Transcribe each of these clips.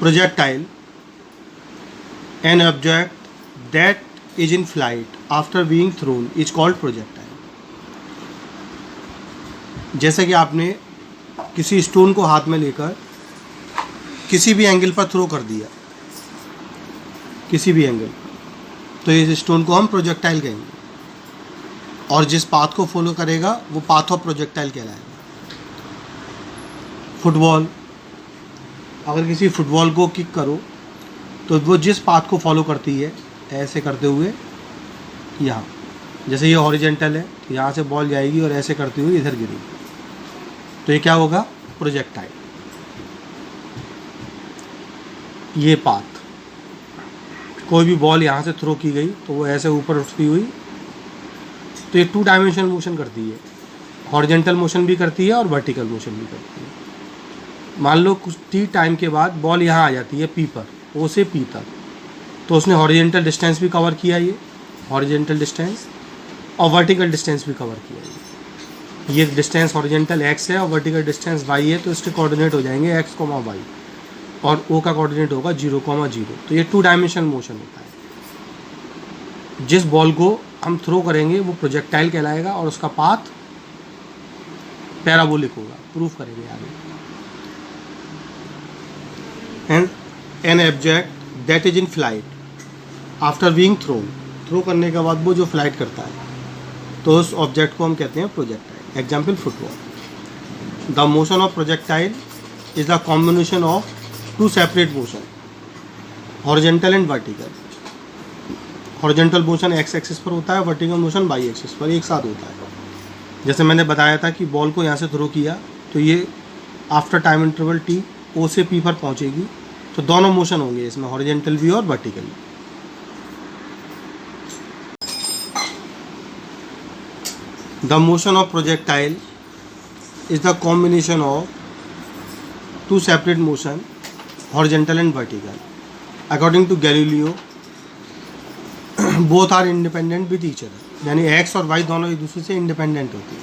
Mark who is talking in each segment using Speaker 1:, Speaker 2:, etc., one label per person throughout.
Speaker 1: projectile, an object that is in flight after being thrown is called projectile. जैसे कि आपने किसी stone को हाथ में लेकर किसी भी एंगल पर थ्रो कर दिया, किसी भी एंगल पर, तो इस स्टोन को हम प्रोजेक्टाइल कहेंगे, और जिस पाथ को फॉलो करेगा वो पाथ ऑफ प्रोजेक्टाइल कहलाएगा. फुटबॉल, अगर किसी फुटबॉल को किक करो तो वो जिस पाथ को फॉलो करती है, ऐसे करते हुए यहाँ, जैसे ये हॉरिजेंटल है, यहाँ से बॉल जाएगी और ऐसे करते हुए इधर गिरेगी, तो ये क्या होगा? प्रोजेक्टाइल. ये पाथ, कोई भी बॉल यहाँ से थ्रो की गई तो वो ऐसे ऊपर उठती हुई, तो ये 2 डायमेंशनल मोशन करती है. हॉरिजेंटल मोशन भी करती है और वर्टिकल मोशन भी करती है. मान लो कुछ टी टाइम के बाद बॉल यहाँ आ जाती है पी पर, ओ से पी तक, तो उसने हॉरिजेंटल डिस्टेंस भी कवर किया, ये हॉरिजेंटल डिस्टेंस, और वर्टिकल डिस्टेंस भी कवर किया. ये डिस्टेंस हॉरिजेंटल एक्स है और वर्टिकल डिस्टेंस वाई है, तो इसके कोऑर्डिनेट हो जाएंगे एक्स, वाई, और ओ का कोऑर्डिनेट होगा 0, 0. तो ये 2 डायमेंशनल मोशन होता है. जिस बॉल को हम थ्रो करेंगे वो प्रोजेक्टाइल कहलाएगा और उसका पाथ पैराबोलिक होगा. प्रूफ करेंगे आगे. An object that is in flight after being throw करने के बाद वो जो फ्लाइट करता है, तो उस ऑब्जेक्ट को हम कहते हैं projectile. Example football. The motion of projectile is the combination of 2 separate motion, horizontal and vertical. Horizontal motion x axis पर होता है, वर्टिकल मोशन वाई एक्सिस पर एक साथ होता है. जैसे मैंने बताया था कि बॉल को यहाँ से थ्रो किया तो ये after time interval T O से पी पर पहुँचेगी, तो दोनों मोशन होंगे इसमें, हॉरिजेंटल भी और vertical. The motion of projectile is the combination of 2 separate motion, horizontal and vertical. According to Galileo, both are independent with each other, यानी एक्स और वाई दोनों एक दूसरे से इंडिपेंडेंट होती है.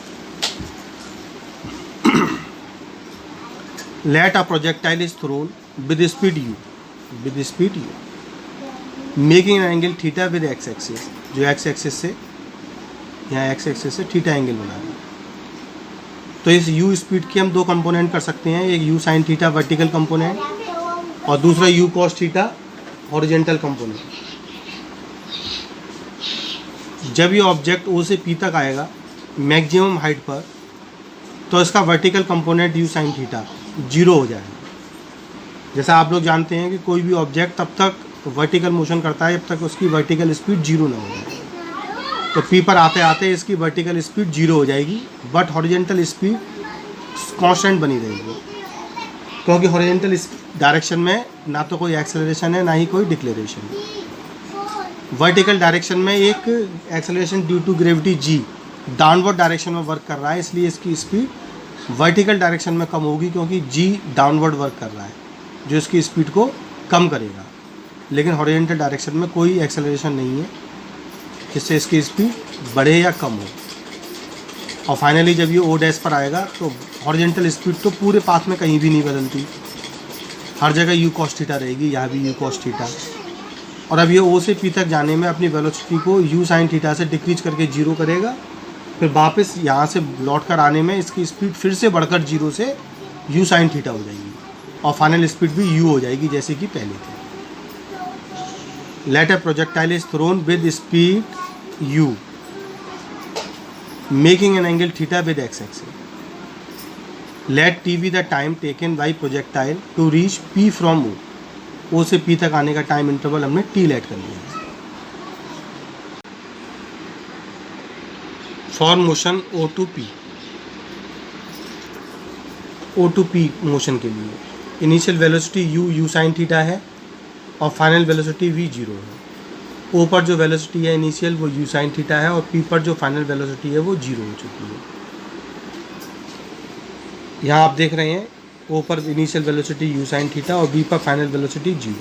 Speaker 1: Let a projectile is thrown with speed u, making an angle theta with X axis, जो X axis से, यहाँ एक्स एक्सिस से थीटा एंगल बना है. तो इस u स्पीड के हम 2 कंपोनेंट कर सकते हैं, एक u sine theta vertical component और दूसरा u cos theta horizontal component. जब ये ऑब्जेक्ट ओ से पी तक आएगा मैक्सिमम हाइट पर, तो इसका vertical component u sine theta 0 हो जाएगा. जैसा आप लोग जानते हैं कि कोई भी ऑब्जेक्ट तब तक वर्टिकल मोशन करता है जब तक उसकी वर्टिकल स्पीड 0 ना हो जाए. तो पी पर आते आते इसकी वर्टिकल स्पीड 0 हो जाएगी, बट हॉरिजेंटल स्पीड कांस्टेंट बनी रहेगी, क्योंकि हॉरिजेंटल डायरेक्शन में ना तो कोई एक्सेलरेशन है ना ही कोई डिक्लेरेशन. वर्टिकल डायरेक्शन में एक acceleration due to gravity g downward direction में वर्क कर रहा है, इसलिए इसकी स्पीड वर्टिकल डायरेक्शन में कम होगी, क्योंकि g डाउनवर्ड वर्क कर रहा है जो इसकी स्पीड को कम करेगा. लेकिन हॉरिजेंटल डायरेक्शन में कोई एक्सेलरेशन नहीं है जिससे इसकी स्पीड बढ़े या कम हो. और फाइनली जब ये ओ डैश पर आएगा तो हॉरिजेंटल स्पीड तो पूरे पाथ में कहीं भी नहीं बदलती, हर जगह यू कॉस थीटा रहेगी, यहाँ भी यू कॉस थीटा. और अब ये ओ से पी तक जाने में अपनी वेलोसिटी को यू साइन थीटा से डिक्रीज करके 0 करेगा, फिर वापस यहाँ से लौट कर आने में इसकी स्पीड फिर से बढ़कर 0 से यू साइन थीटा हो जाएगी, और फाइनल स्पीड भी u हो जाएगी जैसे कि पहले थे. Let a projectile is thrown with speed u, making an angle theta with X axis. Let t be the time taken by projectile to reach p from o. o से p तक आने का टाइम इंटरवल हमने t let कर लिया है. For motion o to p, o to p motion के लिए initial velocity u sine theta है और फाइनल वेलोसिटी v 0 है. o पर जो वेलोसिटी है इनिशियल वो u साइन थीटा है और p पर जो फाइनल वेलोसिटी है वो 0 हो चुकी है. यहाँ आप देख रहे हैं o पर initial velocity u sine theta और b पर फाइनल वेलोसिटी 0,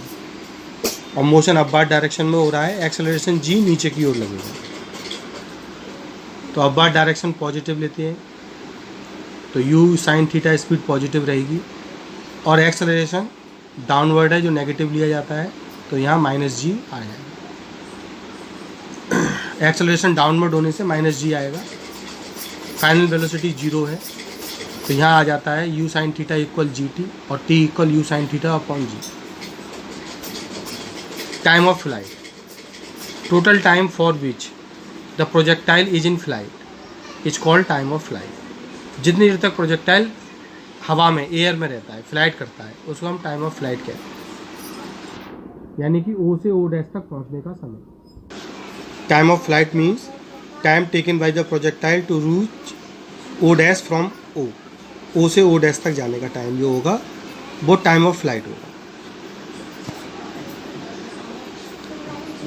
Speaker 1: और मोशन अपवार्ड डायरेक्शन में हो रहा है. एक्सेलरेशन g नीचे की ओर लगेगा, तो अपवार्ड डायरेक्शन पॉजिटिव लेते हैं तो u sine theta speed positive रहेगी, और एक्सेलरेशन डाउनवर्ड है जो नेगेटिव लिया जाता है, तो यहाँ माइनस जी आ जाएगा। एक्सेलरेशन डाउनवर्ड होने से माइनस जी आएगा। फाइनल वेलोसिटी 0 है, तो यहाँ आ जाता है u sign theta equal g t और t equal u sign theta upon g. Time of flight, total time for which the projectile is in flight is called time of flight. जितनी देर तक प्रोजेक्टाइल हवा में, air में रहता है, flight करता है, उसको हम टाइम ऑफ फ्लाइट कहते हैं, यानी कि ओ से ओ डैश तक पहुंचने का समय। Time of flight means time taken by the projectile to reach O dash from O. O से ओ डैश तक जाने का टाइम जो होगा वो टाइम ऑफ फ्लाइट होगा।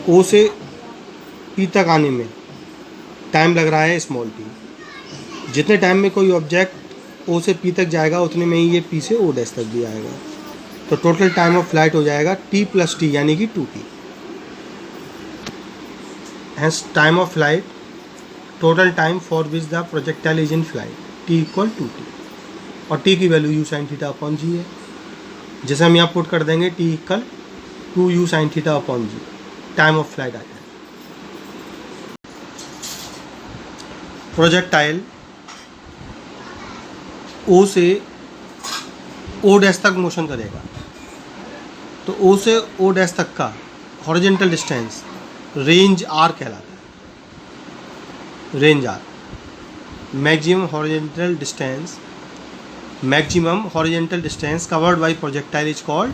Speaker 1: ओ से पी तक आने में टाइम लग रहा है स्मॉल टी। जितने टाइम में कोई ऑब्जेक्ट ओ से पी तक जाएगा उतने में ही ये पी से ओ डैश तक भी आएगा, तो टोटल टाइम ऑफ फ्लाइट हो जाएगा टी प्लस टी यानी कि 2t। Hence time of flight total time for which the projectile is in flight t equal 2t, और टी की value u sign theta upon g है। जैसे हम यहाँ पुट कर देंगे t equal 2 u sign theta upon g, time of flight आ जाएगा। प्रोजेक्टाइल ओ से ओ डैश तक मोशन करेगा, तो ओ से ओ डैश तक का हॉरिजॉन्टल डिस्टेंस रेंज आर कहलाता है। Range R, maximum horizontal distance covered by projectile is called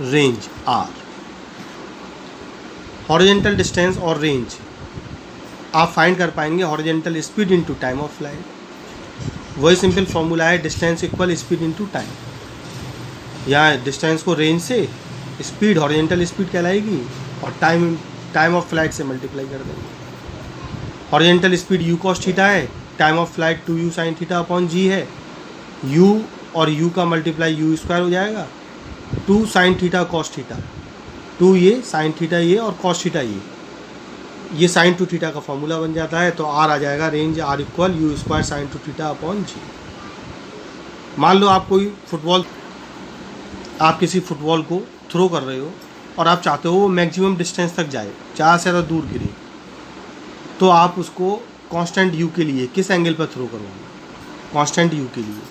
Speaker 1: range R. Horizontal distance और रेंज आप फाइंड कर पाएंगे horizontal speed into time of flight. वही सिंपल फॉर्मूला है distance equal speed into time. यहाँ distance को रेंज से, speed horizontal speed कहलाएगी, और टाइम ऑफ फ्लाइट से मल्टीप्लाई कर देंगे। Horizontal speed u cos theta है, time of flight 2 u sign theta upon g है। यू और यू का मल्टीप्लाई यू स्क्वायर हो जाएगा, 2 साइन थीटा कॉस थीटा, 2 ये साइन थीटा ये और कॉस थीटा ये साइन 2 थीटा का फॉर्मूला बन जाता है। तो आर आ जाएगा range R equal u square sine 2 theta upon g. मान लो आप किसी फुटबॉल को थ्रो कर रहे हो और आप चाहते हो वो मैक्सिमम डिस्टेंस तक जाए, ज़्यादा से ज़्यादा दूर गिरे, तो आप उसको कांस्टेंट यू के लिए किस एंगल पर थ्रो करोगे? कांस्टेंट यू के लिए।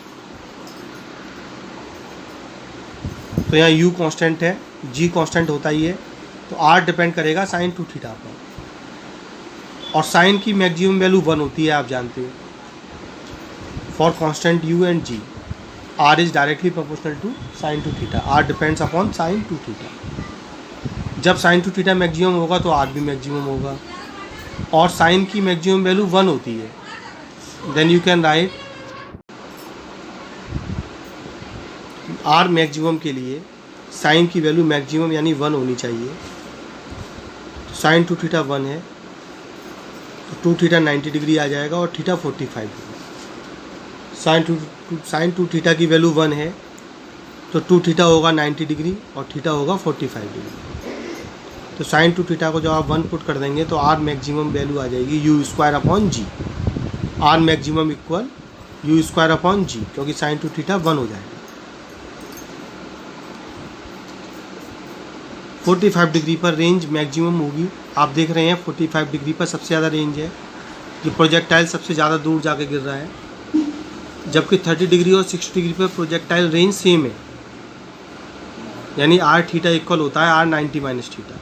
Speaker 1: तो यहाँ यू कांस्टेंट है, जी कांस्टेंट होता ही है, तो आर डिपेंड करेगा साइन 2 थीटा पर, और साइन की मैक्सिमम वैल्यू 1 होती है, आप जानते हो। For constant u and g, R is directly proportional to sine 2 theta. R depends upon sine 2 theta. जब साइन 2 थीटा मैक्सिमम होगा तो आर भी मैक्सिमम होगा, और साइन की मैक्सिमम वैल्यू 1 होती है। Then you can write R maximum के लिए साइन की वैल्यू मैक्सिमम यानी 1 होनी चाहिए। साइन 2 थीटा 1 है, तो 2 थीटा 90 डिग्री आ जाएगा और थीटा 45 डिग्री। साइन 2 थीटा की वैल्यू 1 है, तो 2 थीटा होगा 90 डिग्री और थीटा होगा 45 डिग्री। तो साइन 2 थीटा को जब आप 1 पुट कर देंगे तो आर मैक्सिमम वैल्यू आ जाएगी u square upon g. R maximum equal u square upon g, क्योंकि साइन 2 थीटा 1 हो जाएगा। 45 डिग्री पर रेंज मैक्सिमम होगी। आप देख रहे हैं 45 डिग्री पर सबसे ज़्यादा रेंज है, कि प्रोजेक्टाइल सबसे ज़्यादा दूर जाके गिर रहा है, जबकि 30 डिग्री और 60 डिग्री पर प्रोजेक्टाइल रेंज सेम है, यानी आर थीटा इक्वल होता है आर 90 माइनस थीटा।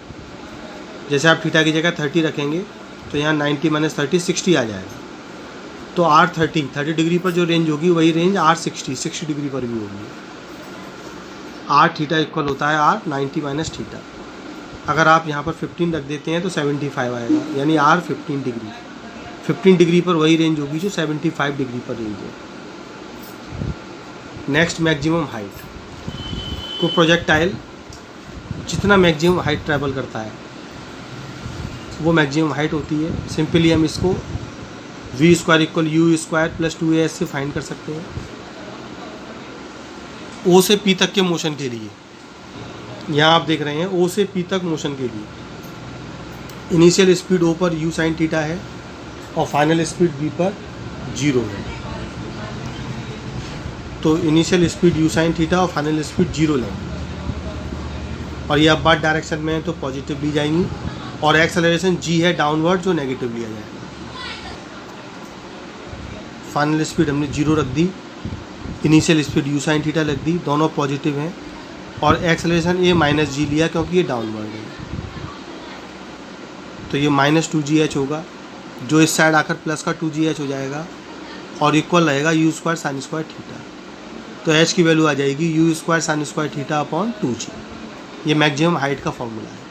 Speaker 1: जैसे आप थीटा की जगह 30 रखेंगे तो यहाँ 90 माइनस 30 60 आ जाएगा। तो आर 30 डिग्री पर जो रेंज होगी वही रेंज आर 60 डिग्री पर भी होगी। आर थीटा इक्वल होता है आर 90 माइनस थीटा। अगर आप यहाँ पर 15 रख देते हैं तो 75 आएगा, यानी आर 15 डिग्री पर वही रेंज होगी जो 75 डिग्री पर रेंज है। नेक्स्ट, मैक्सिमम हाइट को प्रोजेक्टाइल जितना मैक्सिमम हाइट ट्रैवल करता है वो मैक्सिमम हाइट होती है। सिंपली हम इसको v square equal u square plus 2as से फाइंड कर सकते हैं। ओ से पी तक के मोशन के लिए यहाँ आप देख रहे हैं ओ से पी तक मोशन के लिए इनिशियल स्पीड ओ पर यू साइन थीटा है और फाइनल स्पीड बी पर 0 है। तो initial speed u sine theta और फाइनल स्पीड 0 लेंगे। और ये अपवर्ड डायरेक्शन में है तो पॉजिटिव ली जाएंगी, और एक्सेलरेशन जी है डाउनवर्ड जो नेगेटिव लिया जाएगा। फाइनल स्पीड हमने 0 रख दी, initial speed u sign theta रख दी, दोनों पॉजिटिव हैं, और एक्सेलरेशन ए माइनस जी लिया क्योंकि ये डाउनवर्ड है, तो ये -2gh होगा, जो इस साइड आकर प्लस का 2gh हो जाएगा और इक्वल रहेगा you square sine square theta. तो h की वैल्यू आ जाएगी u square sine square theta upon 2g। ये मैक्सिमम हाइट का फॉर्मूला है।